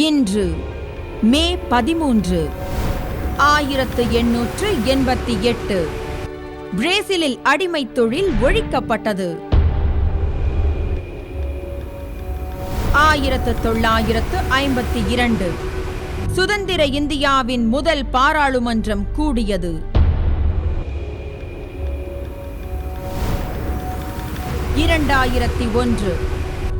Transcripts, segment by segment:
இன்று மே 13, 1888 பிரேசிலில் அடிமைத் தொழில் ஒழிக்கப்பட்டது. 1952 சுதந்திர இந்தியாவின் முதல் பாராளுமன்றம் கூடியது. 2001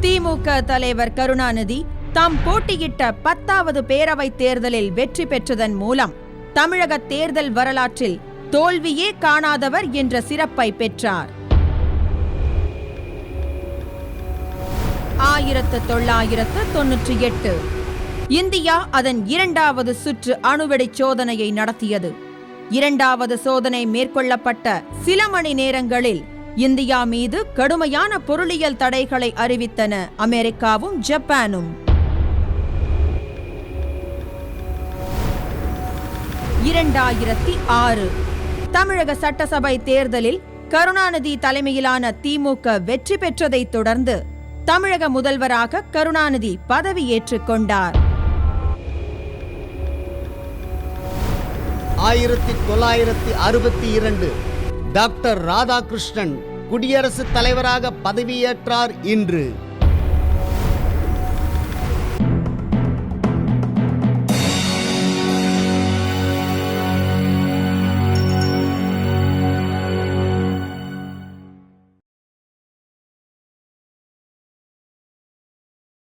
திமுக தலைவர் கருணாநிதி தாம் போட்டியிட்ட 10வது பேரவைத் தேர்தலில் வெற்றி பெற்றதன் மூலம் தமிழக தேர்தல் வரலாற்றில் தோல்வியே காணாதவர் என்ற சிறப்பை பெற்றார். 1998 இந்தியா அதன் 2வது சுற்று அணுவெடி சோதனையை நடத்தியது. 2வது சோதனை மேற்கொள்ளப்பட்ட சில மணி நேரங்களில் இந்தியா மீது கடுமையான பொருளியல் தடைகளை அறிவித்தன அமெரிக்காவும் ஜப்பானும். 2006 தமிழக சட்டசபை தேர்தலில் கருணாநிதி தலைமையிலான திமுக வெற்றி பெற்றதைத் தொடர்ந்து தமிழக முதல்வராக கருணாநிதி பதவியேற்றுக் கொண்டார். 1962 டாக்டர் ராதாகிருஷ்ணன் குடியரசுத் தலைவராக பதவியேற்றார். இன்று